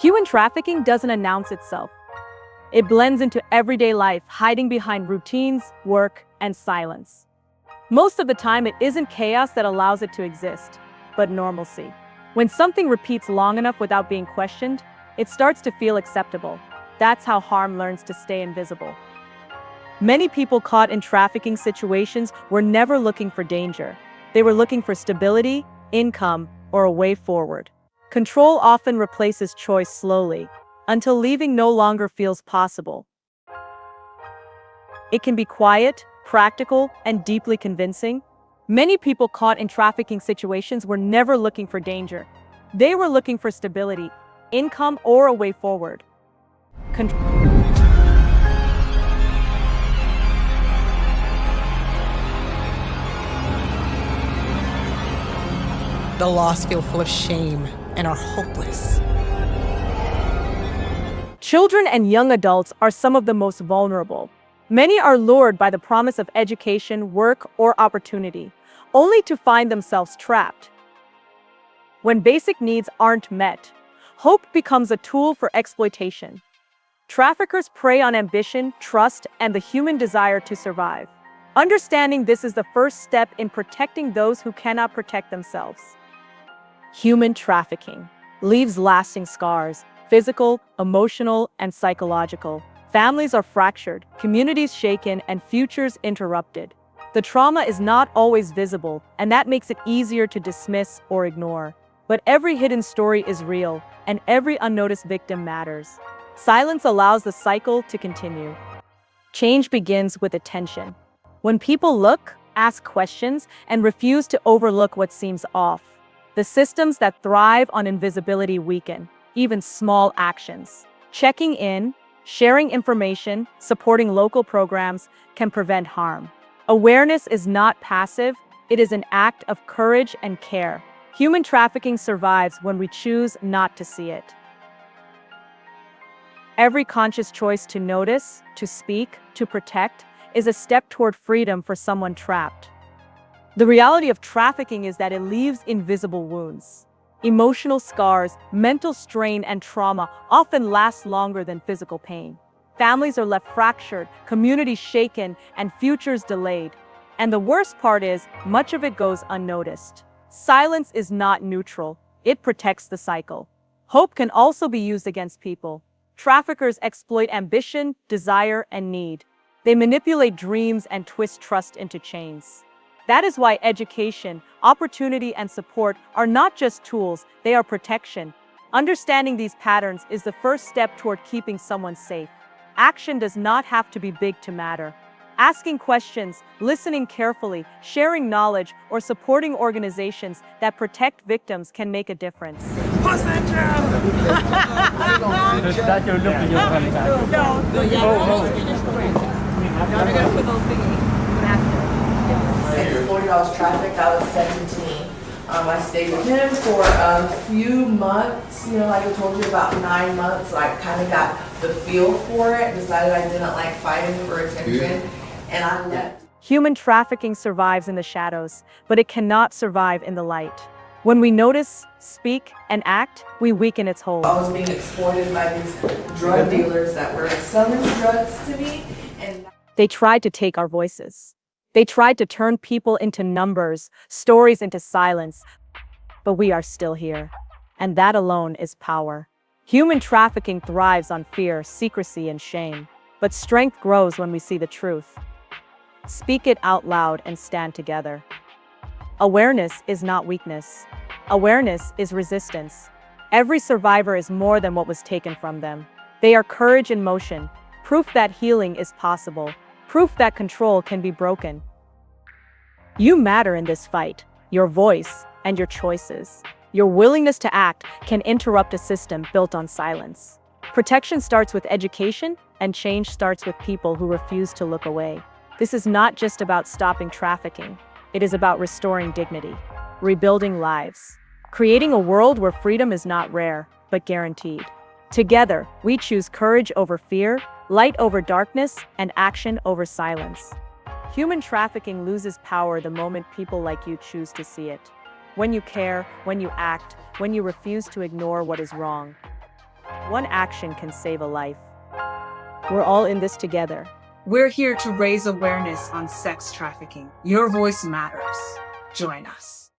Human trafficking doesn't announce itself. It blends into everyday life, hiding behind routines, work, and silence. Most of the time, it isn't chaos that allows it to exist, but normalcy. When something repeats long enough without being questioned, it starts to feel acceptable. That's how harm learns to stay invisible. Many people caught in trafficking situations were never looking for danger. They were looking for stability, income, or a way forward. Control often replaces choice slowly, until leaving no longer feels possible. It can be quiet, practical, and deeply convincing. Many people caught in trafficking situations were never looking for danger. They were looking for stability, income, or a way forward. The lost feel full of shame and are hopeless. Children and young adults are some of the most vulnerable. Many are lured by the promise of education, work, or opportunity, only to find themselves trapped. When basic needs aren't met, hope becomes a tool for exploitation. Traffickers prey on ambition, trust, and the human desire to survive. Understanding this is the first step in protecting those who cannot protect themselves. Human trafficking leaves lasting scars, physical, emotional, and psychological. Families are fractured, communities shaken, and futures interrupted. The trauma is not always visible, and that makes it easier to dismiss or ignore. But every hidden story is real, and every unnoticed victim matters. Silence allows the cycle to continue. Change begins with attention. When people look, ask questions, and refuse to overlook what seems off, the systems that thrive on invisibility weaken. Even small actions, checking in, sharing information, supporting local programs, can prevent harm. Awareness is not passive, it is an act of courage and care. Human trafficking survives when we choose not to see it. Every conscious choice to notice, to speak, to protect, is a step toward freedom for someone trapped. The reality of trafficking is that it leaves invisible wounds. Emotional scars, mental strain, and trauma often last longer than physical pain. Families are left fractured, communities shaken, and futures delayed. And the worst part is, much of it goes unnoticed. Silence is not neutral. It protects the cycle. Hope can also be used against people. Traffickers exploit ambition, desire, and need. They manipulate dreams and twist trust into chains. That is why education, opportunity, and support are not just tools, they are protection. Understanding these patterns is the first step toward keeping someone safe. Action does not have to be big to matter. Asking questions, listening carefully, sharing knowledge, or supporting organizations that protect victims can make a difference. $40 traffic. I was 17. I stayed with him for a few months, like I told you, about 9 months. I kind of got the feel for it, decided I didn't like fighting for attention, and I left. Human trafficking survives in the shadows, but it cannot survive in the light. When we notice, speak, and act, we weaken its hold. I was being exploited by these drug dealers that were selling drugs to me, and they tried to take our voices. They tried to turn people into numbers, stories into silence, but we are still here. And that alone is power. Human trafficking thrives on fear, secrecy, and shame, but strength grows when we see the truth. Speak it out loud and stand together. Awareness is not weakness. Awareness is resistance. Every survivor is more than what was taken from them. They are courage in motion, proof that healing is possible. Proof that control can be broken. You matter in this fight, your voice and your choices. Your willingness to act can interrupt a system built on silence. Protection starts with education, and change starts with people who refuse to look away. This is not just about stopping trafficking. It is about restoring dignity, rebuilding lives, creating a world where freedom is not rare, but guaranteed. Together, we choose courage over fear, light over darkness, and action over silence. Human trafficking loses power the moment people like you choose to see it. When you care, when you act, when you refuse to ignore what is wrong. One action can save a life. We're all in this together. We're here to raise awareness on sex trafficking. Your voice matters. Join us.